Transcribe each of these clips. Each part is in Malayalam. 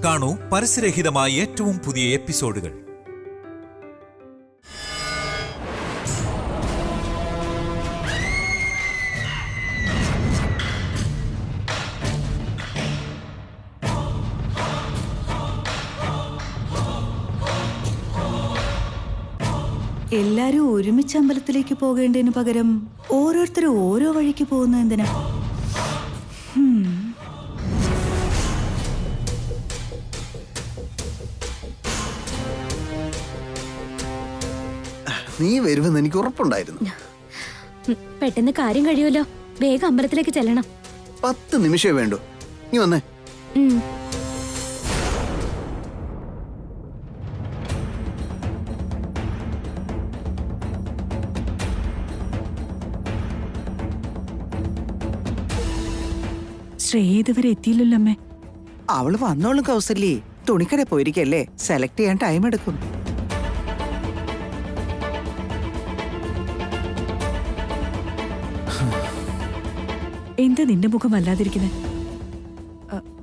കാണൂ പരസ്യരഹിതമായ ഏറ്റവും പുതിയ എപ്പിസോഡുകൾ. എല്ലാരും ഒരുമിച്ച് അമ്പലത്തിലേക്ക് പോകേണ്ടതിന് പകരം ഓരോരുത്തരും ഓരോ വഴിക്ക് പോകുന്ന എന്തിനാ? നീ വരുമെന്ന് എനിക്ക് ഉറപ്പുണ്ടായിരുന്നു. പെട്ടെന്ന് കാര്യം കഴിയുമല്ലോ, വേഗം അമ്പലത്തിലേക്ക് ചെല്ലണം. 10 നിമിഷമേ വേണ്ടൂ. നീ വന്നേ. ശ്രേയ ഇതുവരെ എത്തിയില്ലല്ലോ അമ്മേ. അവള് വന്നോളും കൗസല്യേ. തുണിക്കട പോയിരിക്കല്ലേ, സെലക്ട് ചെയ്യാൻ ടൈം എടുക്കും. എന്താ നിന്റെ മുഖം വല്ലാതിരിക്കുന്നെ?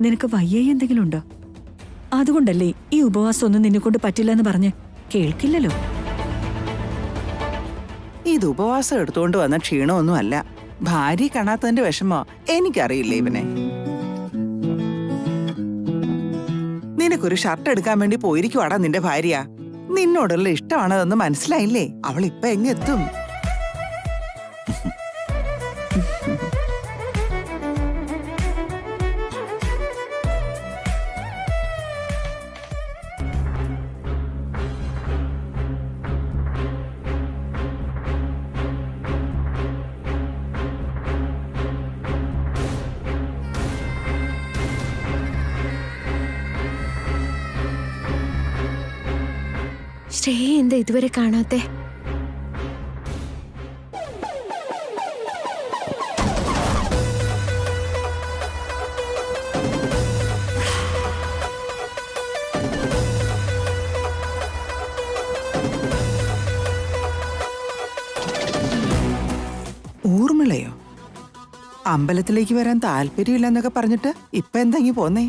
നിനക്ക് വയ്യായി എന്തെങ്കിലും ഉണ്ടോ? അതുകൊണ്ടല്ലേ ഈ ഉപവാസം ഒന്നും നിന്നെ കൊണ്ട് പറ്റില്ല എന്ന് പറഞ്ഞ് കേൾക്കില്ലല്ലോ. ഇത് ഉപവാസം എടുത്തുകൊണ്ട് വന്ന ക്ഷീണമൊന്നും അല്ല, ഭാര്യ കാണാത്തതിന്റെ വിഷമോ. എനിക്കറിയില്ല ഇവനെ. നിനക്കൊരു ഷർട്ട് എടുക്കാൻ വേണ്ടി പോയിരിക്കുവാടാ നിന്റെ ഭാര്യ. നിന്നോടുള്ള ഇഷ്ടമാണതെന്ന് മനസ്സിലായില്ലേ? അവൾ ഇപ്പൊ എങ്ങെത്തും? ശ്രേയ എന്താ ഇതുവരെ കാണാത്തെ? ഊർമിളയോ? അമ്പലത്തിലേക്ക് വരാൻ താല്പര്യമില്ലെന്നൊക്കെ പറഞ്ഞിട്ട് ഇപ്പൊ എന്തെങ്കിലും പോന്നേ?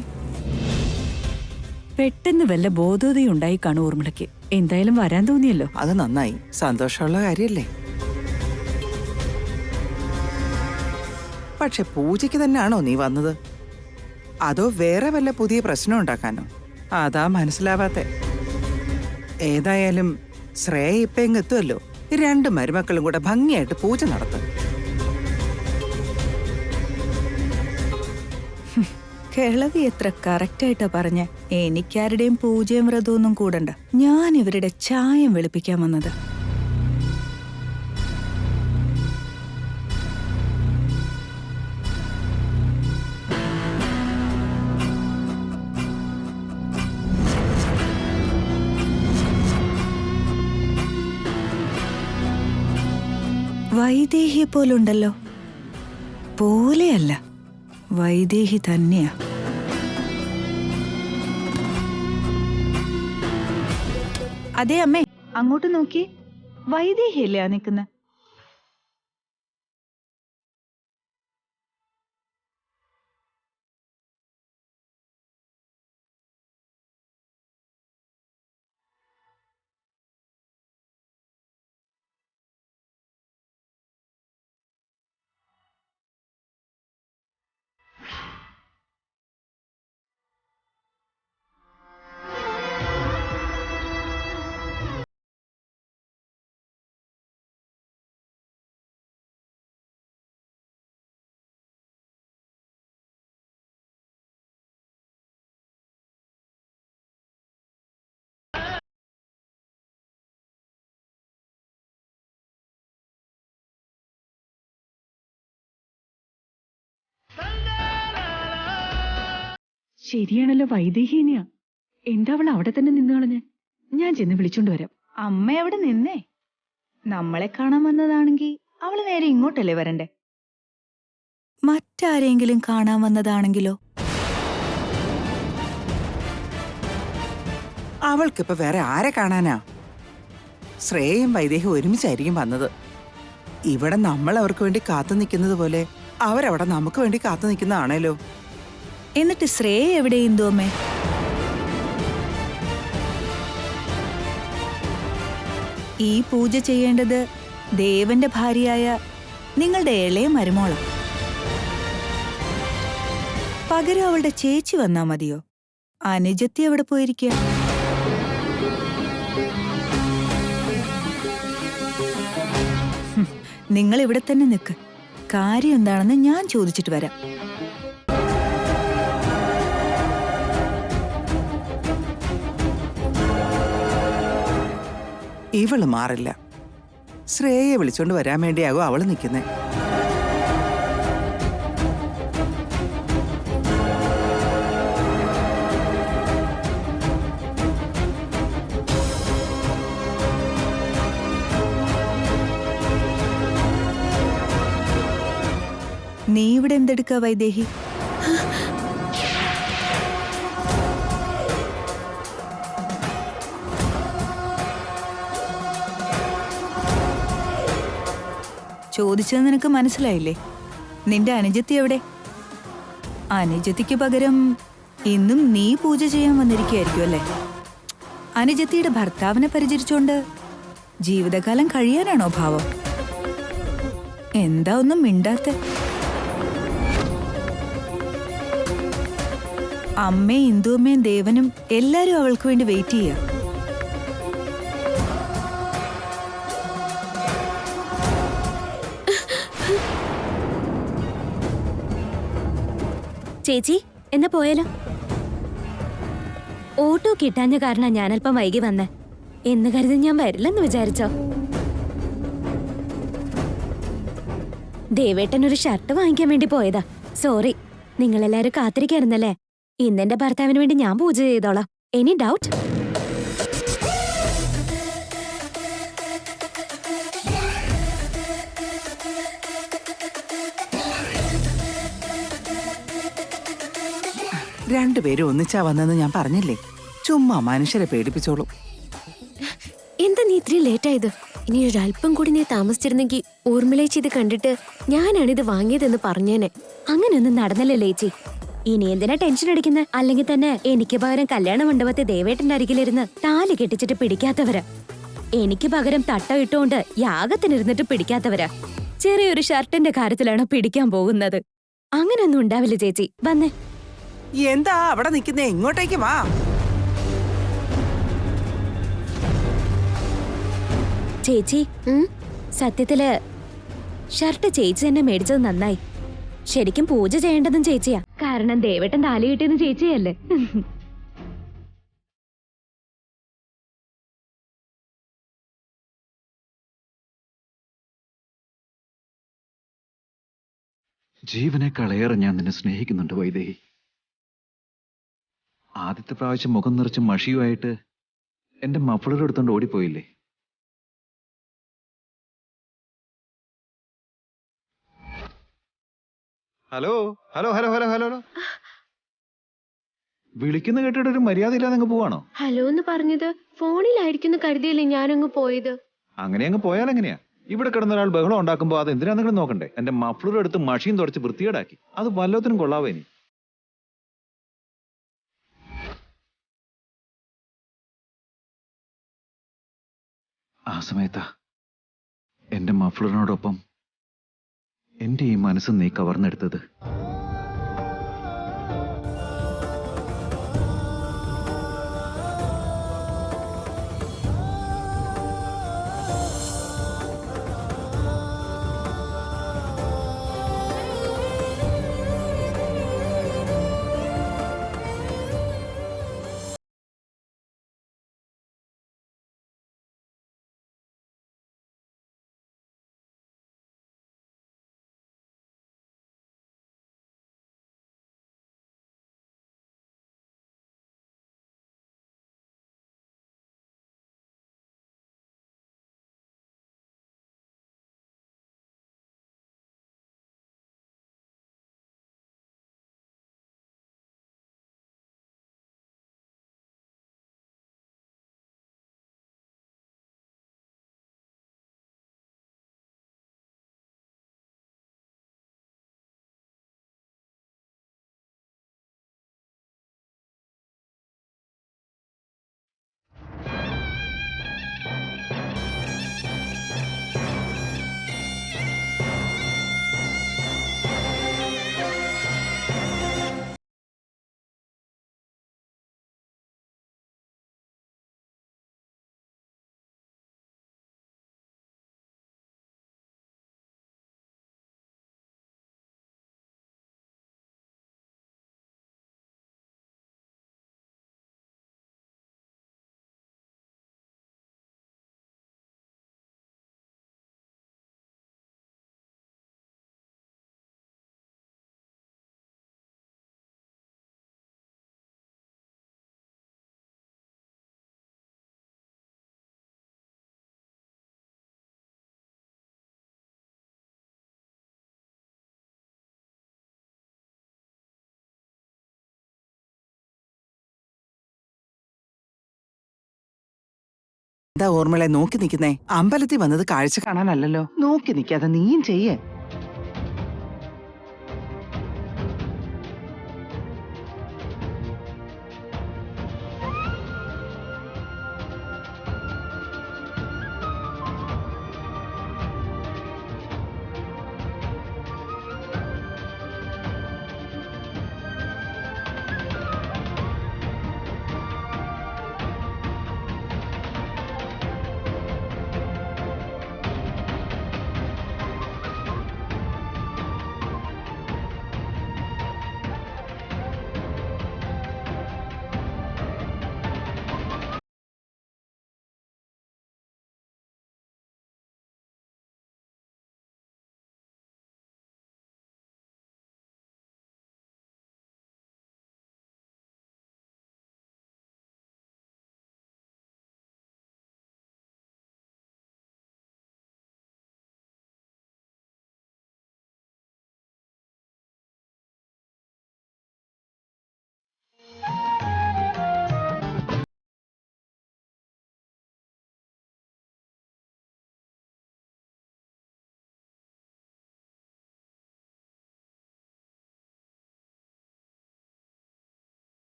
പെട്ടെന്ന് വല്ല ബോധോദയം ഉണ്ടായി കാണും ഊർമിളയ്ക്ക്. എന്തായാലും വരാൻ തോന്നിയല്ലോ, അത് നന്നായി. സന്തോഷമുള്ള കാര്യല്ലേ? പക്ഷെ പൂജയ്ക്ക് തന്നെയാണോ നീ വന്നത്, അതോ വേറെ വല്ല പുതിയ പ്രശ്നം ഉണ്ടാക്കാനോ? അതാ മനസ്സിലാവാത്തെ. ഏതായാലും ശ്രേയ ഇപ്പൊ എത്തുമല്ലോ. 2 മരുമക്കളും കൂടെ ഭംഗിയായിട്ട് പൂജ നടത്തും. കിളവി എത്ര കറക്റ്റായിട്ടാ പറഞ്ഞ. എനിക്കാരുടെയും പൂജയും വ്രതമൊന്നും കൂടണ്ട. ഞാൻ ഇവരുടെ ചായം വെളുപ്പിക്കാൻ വന്നത്. വൈദേഹിയെ പോലുണ്ടല്ലോ. പോലെയല്ല, വൈദേഹി തന്നെയാ. അതെ അമ്മേ, അങ്ങോട്ട് നോക്കി. വൈദേഹിയല്ലേ ആ നിൽക്കുന്ന? ശരിയാണല്ലോ, വൈദേഹിനിയാ. എന്താ അവൾ അവിടെ തന്നെ നിന്ന് കളഞ്ഞ്? ഞാൻ ചെന്ന് വിളിച്ചോണ്ട് വരാം. അമ്മ അവിടെ നിന്നേ. നമ്മളെ കാണാൻ വന്നതാണെങ്കി അവള് നേരെ ഇങ്ങോട്ടല്ലേ വരണ്ടേ? മറ്റാരെങ്കിലും കാണാൻ വന്നതാണെങ്കിലോ? അവൾക്കിപ്പോ വേറെ ആരെ കാണാനാ? ശ്രേയയും വൈദേഹി ഒരുമിച്ചായിരിക്കും വന്നത്. ഇവിടെ നമ്മൾ അവർക്ക് വേണ്ടി കാത്തു നിൽക്കുന്നത് പോലെ അവരവിടെ നമുക്ക് വേണ്ടി കാത്തു നിൽക്കുന്നതാണല്ലോ. എന്നിട്ട് ശ്രേയ എവിടെ ഇന്ദുവമ്മേ? ഈ പൂജ ചെയ്യേണ്ടത് ദേവന്റെ ഭാര്യയായ നിങ്ങളുടെ ഇളയ മരുമോളാ. പകരം അവളുടെ ചേച്ചി വന്നാ മതിയോ? അനുജത്തി അവിടെ പോയിരിക്കുക. നിങ്ങൾ ഇവിടെ തന്നെ നിൽക്ക്. കാര്യം എന്താണെന്ന് ഞാൻ ചോദിച്ചിട്ട് വരാം. ഇവള് മാറില്ല. ശ്രേയെ വിളിച്ചോണ്ട് വരാൻ വേണ്ടിയാകും അവള് നിൽക്കുന്നേ. നീ ഇവിടെ എന്തെടുക്ക വൈദേഹി? ചോദിച്ചത് നിനക്ക് മനസ്സിലായില്ലേ? നിന്റെ അനുജത്തി എവിടെ? അനുജത്തിക്ക് പകരം ഇന്നും നീ പൂജ ചെയ്യാൻ വന്നിരിക്കുകയായിരിക്കും അല്ലേ? അനുജത്തിയുടെ ഭർത്താവിനെ പരിചരിച്ചോണ്ട് ജീവിതകാലം കഴിയാനാണോ ഭാവം? എന്താ ഒന്നും മിണ്ടാത്തെ? അമ്മയും ഇന്ദുമ്മയും ദേവനും എല്ലാരും അവൾക്ക് വേണ്ടി വെയിറ്റ് ചെയ്യാ. ചേച്ചി എന്നാ പോയാലോ? ഓട്ടോ കിട്ടാഞ്ഞ കാരണം ഞാനല്പം വൈകി വന്നേ. എന്ന് കരുതി ഞാൻ വരില്ലെന്ന് വിചാരിച്ചോ? ദേവേട്ടൻ ഒരു ഷർട്ട് വാങ്ങിക്കാൻ വേണ്ടി പോയതാ. സോറി, നിങ്ങളെല്ലാരും കാത്തിരിക്കായിരുന്നല്ലേ? ഇന്നെന്റെ ഭർത്താവിന് വേണ്ടി ഞാൻ പൂജ ചെയ്തോളാം. Any doubt? രണ്ടുപേരും ഒന്നിച്ചാ വന്നെന്ന് ഞാൻ പറഞ്ഞില്ലേ? ചുമ്മാ മനുഷ്യരെ പേടിപ്പിച്ചോളൂ. എന്താ നീ ഇത്രയും ലേറ്റ് ആയത്? ഇനി ഒരല്പം കൂടി നീ താമസിച്ചിരുന്നെങ്കിൽ ഊർമിളേച്ചി ഇത് കണ്ടിട്ട് ഞാനാണിത് വാങ്ങിയതെന്ന് പറഞ്ഞേനെ. അങ്ങനെയൊന്നും നടന്നല്ലേ ചേച്ചി. ഇനി എന്തിനാ ടെൻഷൻ അടിക്കുന്നത്? അല്ലെങ്കിൽ തന്നെ എനിക്ക് പകരം കല്യാണ മണ്ഡപത്തെ ദേവേട്ടന്റെ അരികിലിരുന്ന് താലി കെട്ടിച്ചിട്ട് പിടിക്കാത്തവരാ. എനിക്ക് പകരം തട്ട ഇട്ടുകൊണ്ട് യാഗത്തിനിരുന്നിട്ട് പിടിക്കാത്തവരാ. ചെറിയൊരു ഷർട്ടിന്റെ കാര്യത്തിലാണോ പിടിക്കാൻ പോകുന്നത്? അങ്ങനെയൊന്നും ഉണ്ടാവില്ല ചേച്ചി. വന്നേ. എന്താ അവിടെ നിൽക്കുന്നേ? ഇങ്ങോട്ടേക്ക് വാ. ചേച്ചി, സത്യത്തില് ഷർട്ട് ചേച്ചി തന്നെ മേടിച്ചത് നന്നായി. ശരിക്കും പൂജ ചെയ്യേണ്ടതും ചേച്ചിയാ. കാരണം ദേവേട്ടൻ താലി കിട്ടിയതും ചേച്ചിയല്ലേ. ജീവനേക്കാളേറെ ഞാൻ നിന്നെ സ്നേഹിക്കുന്നുണ്ട് വൈദേഹി. ആദ്യത്തെ പ്രാവശ്യം മുഖം നിറച്ച് മഷിയുമായിട്ട് എന്റെ മഫ്ളർ എടുത്തോണ്ട് ഓടിപ്പോയില്ലേ? Hello hello hello hello hello hello വിളിക്കുന്ന കേട്ടിട്ട് ഒരു മര്യാദ ഇല്ലാതെ അങ്ങ് പോവാണോ? ഹലോ എന്ന് പറഞ്ഞത് ഫോണിലായിരിക്കും കരുതിയല്ലേ ഞാനങ്ങ് പോയത്. അങ്ങനെ അങ്ങ് പോയാൽ എങ്ങനെയാ? ഇവിടെ കിടന്ന ഒരാൾ ബഹളം ഉണ്ടാക്കുമ്പോ അത് എന്തിനാ നിങ്ങൾ നോക്കണ്ടേ? എന്റെ മഫ്ളർ എടുത്ത് മഷിയും തുടച്ച് വൃത്തികേടാക്കി. അത് വല്ലത്തിനും കൊള്ളാവോ ഇനി? ആ സമയത്താ എന്റെ മഫ്ളറിനോടൊപ്പം എന്റെ ഈ മനസ്സ് നീ കവർന്നെടുത്തത്. എന്താ ഊർമിളെ നോക്കി നിൽക്കുന്നേ? അമ്പലത്തിൽ വന്നത് കാഴ്ച കാണാനല്ലല്ലോ. നോക്കി നിൽക്കാതെ നീയും ചെയ്യേ.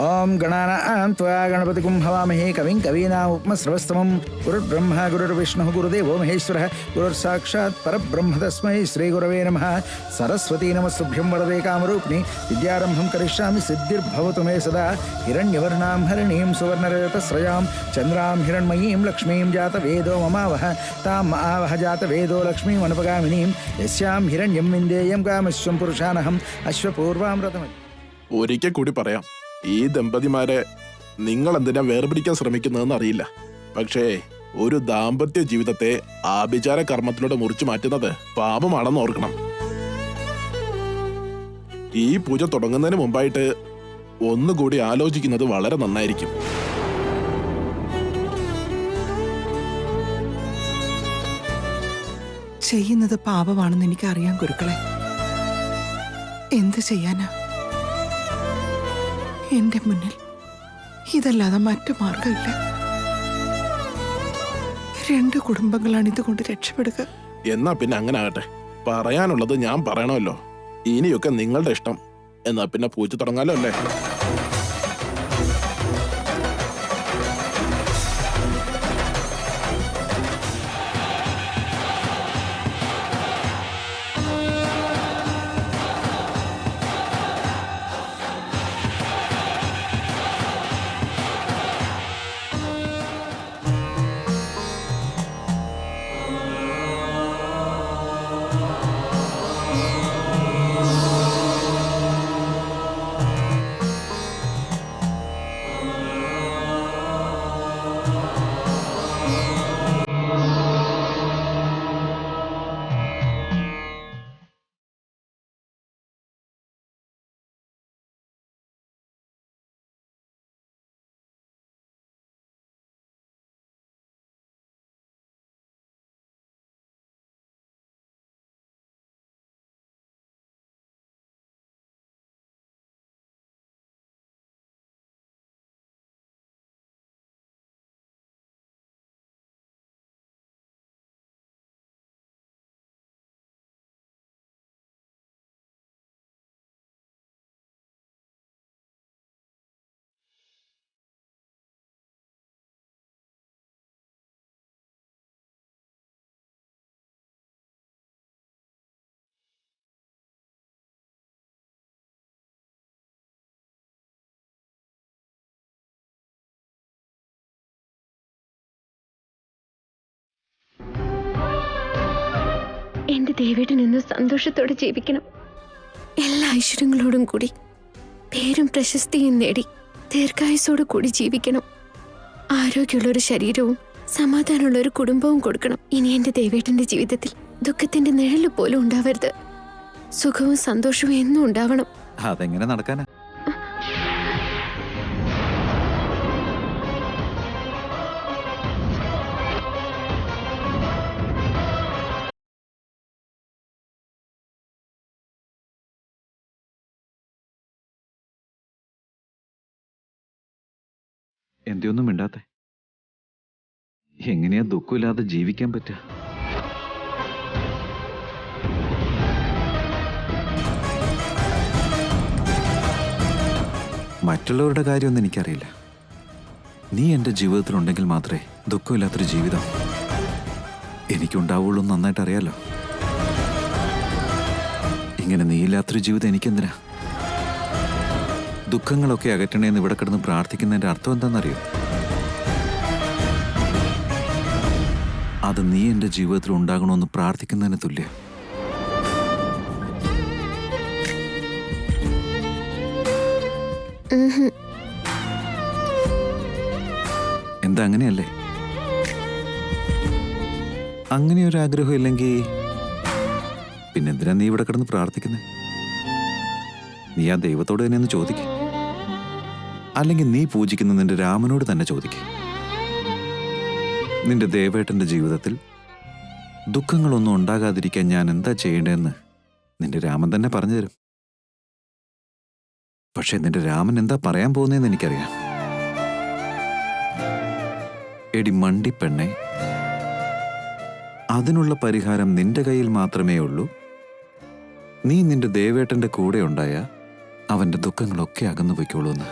ओम गणानां त्वा गणपतिं हवामहे कविं कवीनामुपमश्रवस्तमं गुरुर्ब्रह्मा गुरुर्विष्णुः गुरुदेवो महेश्वरः गुरुर्साक्षात् परब्रह्म तस्मै श्रीगुरवे नमः। सरस्वती नमस्तुभ्यं वरदे कामरूपिणि विद्यारम्भं करिष्यामि सिद्धिर्भवतु मे सदा। हिरण्यवर्णां हरिणीं सुवर्णरजतस्रजां चन्द्रां हिरण्मयीं लक्ष्मीं जातवेदो ममावह ताम् आवह जातवेदो लक्ष्मीमनुपगामिनीं यस्यां हिरण्यं विन्देयं कामश्वं पुरुषानहम् अश्वपूर्वामृतम्। ഒരിക്കൽ കൂടി പറയാം, ഈ ദമ്പതിമാരെ നിങ്ങൾ എന്തിനാ വേർപിടിക്കാൻ ശ്രമിക്കുന്നതെന്ന് അറിയില്ല. പക്ഷേ ഒരു ദാമ്പത്യ ജീവിതത്തെ ആഭിചാര കർമ്മത്തിലൂടെ മുറിച്ചു മാറ്റുന്നത് പാപമാണെന്ന് ഓർക്കണം. ഈ പൂജ തുടങ്ങുന്നതിന് മുമ്പായിട്ട് ഒന്നുകൂടി ആലോചിക്കുന്നത് വളരെ നന്നായിരിക്കും. ചെയ്യുന്നത് പാപമാണെന്ന് എനിക്കറിയാം ഗുരുക്കളെ. എന്ത് ചെയ്യാനാ? എന്റെ മുന്നിൽ ഇതല്ലാതെ മറ്റു മാർഗമില്ല. 2 കുടുംബങ്ങളാണ് ഇതുകൊണ്ട് രക്ഷപ്പെടുക. എന്നാ പിന്നെ അങ്ങനെ ആകട്ടെ. പറയാനുള്ളത് ഞാൻ പറയണമല്ലോ. ഇനിയൊക്കെ നിങ്ങളുടെ ഇഷ്ടം. എന്നാ പിന്നെ പൂജ തുടങ്ങാലോ അല്ലേ? എന്റെ ദേവേട്ടൻ എന്നും സന്തോഷത്തോടെ ജീവിക്കണം. എല്ലാ ഐശ്വര്യങ്ങളോടും കൂടി പേരും പ്രശസ്തിയും നേടി ദീർഘായുസോടു കൂടി ജീവിക്കണം. ആരോഗ്യമുള്ളൊരു ശരീരവും സമാധാനമുള്ള ഒരു കുടുംബവും കൊടുക്കണം. ഇനി എന്റെ ദേവേട്ടന്റെ ജീവിതത്തിൽ ദുഃഖത്തിന്റെ നിഴല് പോലും ഉണ്ടാവരുത്. സുഖവും സന്തോഷവും എന്നും ഉണ്ടാവണം. അതെങ്ങനെ നടക്കാനാ? എന്തൊന്നും മിണ്ടാത്തെ? എങ്ങനെയാ ദുഃഖമില്ലാതെ ജീവിക്കാൻ പറ്റുക? മറ്റുള്ളവരുടെ കാര്യമൊന്നും എനിക്കറിയില്ല. നീ എൻ്റെ ജീവിതത്തിലുണ്ടെങ്കിൽ മാത്രമേ ദുഃഖമില്ലാത്തൊരു ജീവിതം എനിക്കുണ്ടാവുള്ളൂ എന്ന് നന്നായിട്ട് അറിയാലോ. ഇങ്ങനെ നീയില്ലാത്തൊരു ജീവിതം എനിക്കെന്തിനാ? ദുഃഖങ്ങളൊക്കെ അകറ്റണേന്ന് ഇവിടെ കിടന്ന് പ്രാർത്ഥിക്കുന്നതിൻ്റെ അർത്ഥം എന്താണെന്നറിയോ? അത് നീ എൻ്റെ ജീവിതത്തിൽ ഉണ്ടാകണമെന്ന് പ്രാർത്ഥിക്കുന്നതിന് തുല്യം. എന്താ അങ്ങനെയല്ലേ? അങ്ങനെ ഒരു ആഗ്രഹം ഇല്ലെങ്കിൽ പിന്നെന്തിനാ നീ ഇവിടെ കിടന്ന് പ്രാർത്ഥിക്കുന്നത്? നീ ആ ദൈവത്തോട് തന്നെ ഒന്ന് ചോദിക്ക്. അല്ലെങ്കിൽ നീ പൂജിക്കുന്ന നിന്റെ രാമനോട് തന്നെ ചോദിക്ക്. നിന്റെ ദേവേട്ടന്റെ ജീവിതത്തിൽ ദുഃഖങ്ങളൊന്നും ഉണ്ടാകാതിരിക്കാൻ ഞാൻ എന്താ ചെയ്യേണ്ടതെന്ന് നിന്റെ രാമൻ തന്നെ പറഞ്ഞു തരും. പക്ഷെ നിന്റെ രാമൻ എന്താ പറയാൻ പോകുന്നതെന്ന് എനിക്കറിയാം. എടി മണ്ടിപ്പെണ്ണെ, അതിനുള്ള പരിഹാരം നിന്റെ കയ്യിൽ മാത്രമേ ഉള്ളൂ. നീ നിന്റെ ദേവേട്ടന്റെ കൂടെ ഉണ്ടായ അവന്റെ ദുഃഖങ്ങളൊക്കെ അകന്നു പൊയ്ക്കോളൂന്ന്.